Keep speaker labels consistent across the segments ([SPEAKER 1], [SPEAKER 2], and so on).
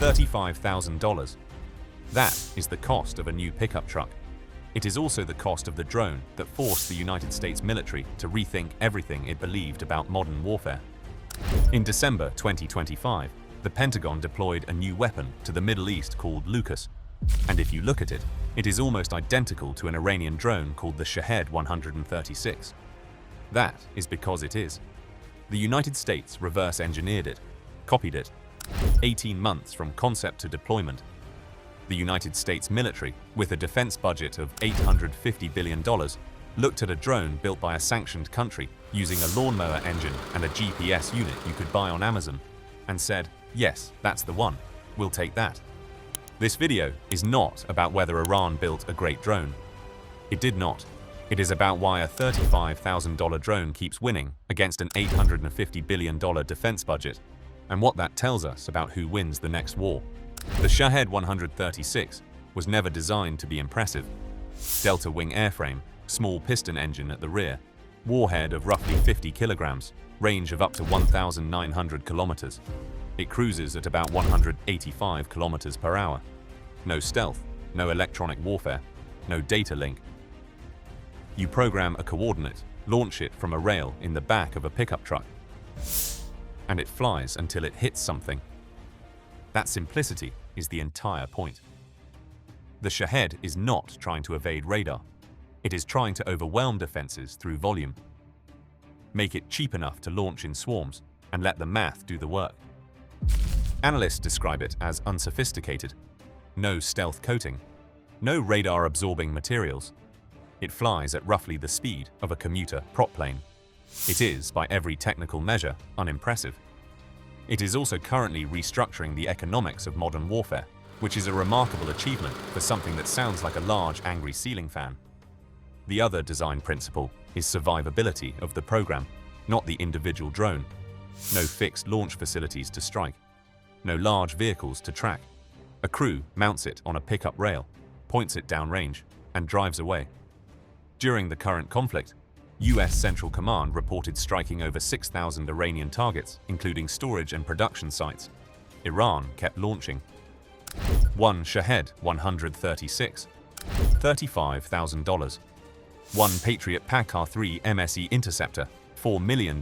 [SPEAKER 1] $35,000. That is the cost of a new pickup truck. It is also the cost of the drone that forced the United States military to rethink everything it believed about modern warfare. In December 2025, the Pentagon deployed a new weapon to the Middle East called Lucas. And if you look at it, it is almost identical to an Iranian drone called the Shahed 136. That is because it is. The United States reverse engineered it, copied it. 18 months from concept to deployment. The United States military, with a defense budget of $850 billion, looked at a drone built by a sanctioned country using a lawnmower engine and a GPS unit you could buy on Amazon, and said, yes, that's the one, we'll take that. This video is not about whether Iran built a great drone. It did not. It is about why a $35,000 drone keeps winning against an $850 billion defense budget, and what that tells us about who wins the next war. The Shahed 136 was never designed to be impressive. Delta wing airframe, small piston engine at the rear, warhead of roughly 50 kilograms, range of up to 1,900 kilometers. It cruises at about 185 kilometers per hour. No stealth, no electronic warfare, no data link. You program a coordinate, launch it from a rail in the back of a pickup truck, and it flies until it hits something. That simplicity is the entire point. The Shahed is not trying to evade radar. It is trying to overwhelm defenses through volume. Make it cheap enough to launch in swarms and let the math do the work. Analysts describe it as unsophisticated. No stealth coating. No radar-absorbing materials. It flies at roughly the speed of a commuter prop plane. It is, by every technical measure, unimpressive. It is also currently restructuring the economics of modern warfare, which is a remarkable achievement for something that sounds like a large, angry ceiling fan. The other design principle is survivability of the program, not the individual drone. No fixed launch facilities to strike. No large vehicles to track. A crew mounts it on a pickup rail, points it downrange, and drives away. During the current conflict, US Central Command reported striking over 6,000 Iranian targets, including storage and production sites. Iran kept launching. One Shahed 136, $35,000. One Patriot PACAR-3 MSE Interceptor, $4 million,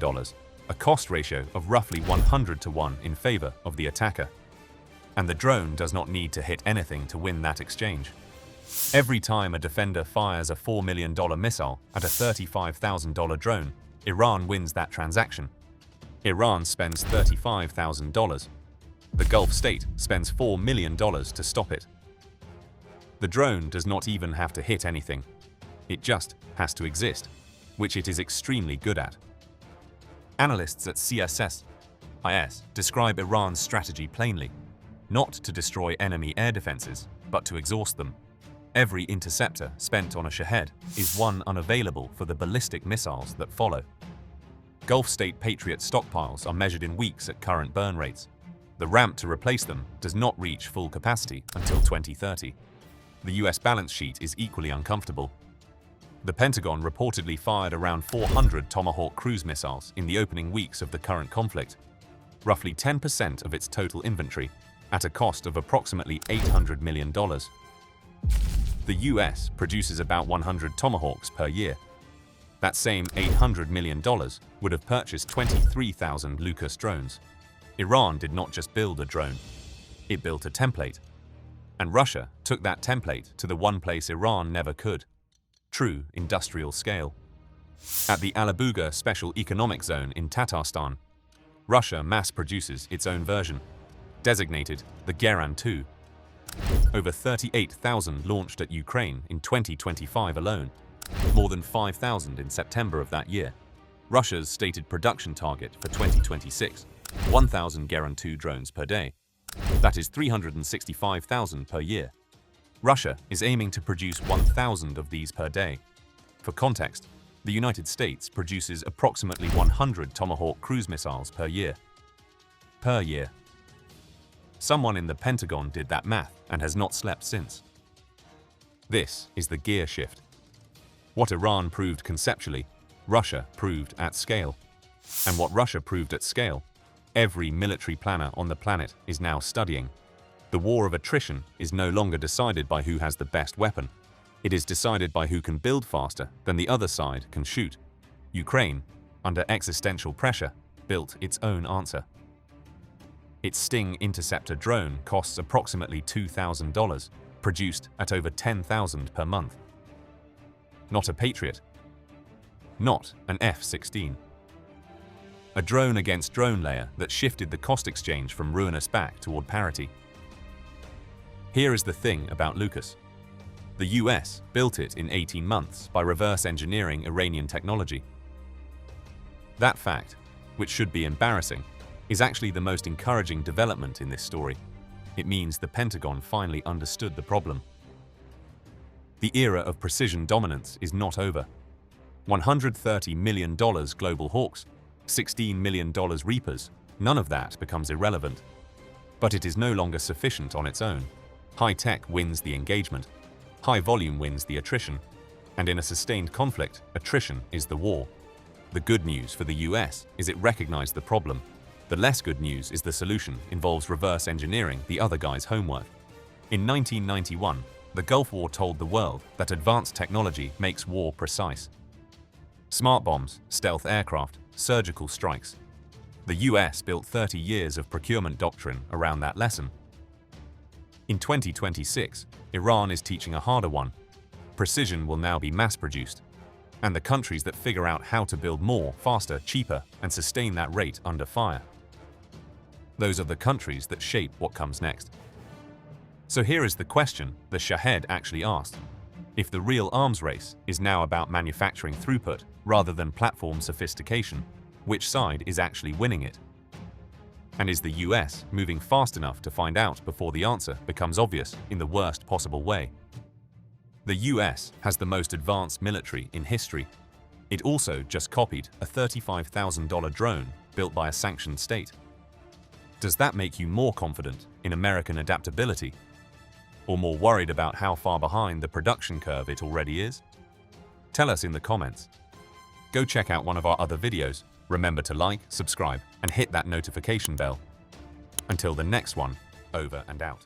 [SPEAKER 1] a cost ratio of roughly 100 to 1 in favor of the attacker. And the drone does not need to hit anything to win that exchange. Every time a defender fires a $4 million missile at a $35,000 drone, Iran wins that transaction. Iran spends $35,000. The Gulf state spends $4 million to stop it. The drone does not even have to hit anything. It just has to exist, which it is extremely good at. Analysts at CSIS describe Iran's strategy plainly: not to destroy enemy air defenses, but to exhaust them. Every interceptor spent on a Shahed is one unavailable for the ballistic missiles that follow. Gulf state Patriot stockpiles are measured in weeks at current burn rates. The ramp to replace them does not reach full capacity until 2030. The US balance sheet is equally uncomfortable. The Pentagon reportedly fired around 400 Tomahawk cruise missiles in the opening weeks of the current conflict, roughly 10% of its total inventory, at a cost of approximately $800 million. The US produces about 100 Tomahawks per year. That same $800 million would have purchased 23,000 Lucas drones. Iran did not just build a drone, it built a template. And Russia took that template to the one place Iran never could: true industrial scale. At the Alabuga Special Economic Zone in Tatarstan, Russia mass produces its own version, designated the Geran 2. Over 38,000 launched at Ukraine in 2025 alone, more than 5,000 in September of that year. Russia's stated production target for 2026, 1,000 Geran 2 drones per day. That is 365,000 per year. Russia is aiming to produce 1,000 of these per day. For context, the United States produces approximately 100 Tomahawk cruise missiles per year. Someone in the Pentagon did that math and has not slept since. This is the gear shift. What Iran proved conceptually, Russia proved at scale. And what Russia proved at scale, every military planner on the planet is now studying. The war of attrition is no longer decided by who has the best weapon. It is decided by who can build faster than the other side can shoot. Ukraine, under existential pressure, built its own answer. Its Sting Interceptor drone costs approximately $2,000, produced at over $10,000 per month. Not a Patriot. Not an F-16. A drone against drone layer that shifted the cost exchange from ruinous back toward parity. Here is the thing about Lucas. The US built it in 18 months by reverse engineering Iranian technology. That fact, which should be embarrassing, is actually the most encouraging development in this story. It means the Pentagon finally understood the problem. The era of precision dominance is not over. $130 million Global Hawks, $16 million Reapers, none of that becomes irrelevant. But it is no longer sufficient on its own. High tech wins the engagement. High volume wins the attrition. And in a sustained conflict, attrition is the war. The good news for the US is it recognized the problem. The less good news is the solution involves reverse engineering the other guy's homework. In 1991, the Gulf War told the world that advanced technology makes war precise. Smart bombs, stealth aircraft, surgical strikes. The US built 30 years of procurement doctrine around that lesson. In 2026, Iran is teaching a harder one. Precision will now be mass-produced, and the countries that figure out how to build more, faster, cheaper, and sustain that rate under fire. Those are the countries that shape what comes next. So here is the question the Shahed actually asked. If the real arms race is now about manufacturing throughput rather than platform sophistication, which side is actually winning it? And is the US moving fast enough to find out before the answer becomes obvious in the worst possible way? The US has the most advanced military in history. It also just copied a $35,000 drone built by a sanctioned state. Does that make you more confident in American adaptability? Or more worried about how far behind the production curve it already is? Tell us in the comments. Go check out one of our other videos. Remember to like, subscribe, and hit that notification bell. Until the next one, over and out.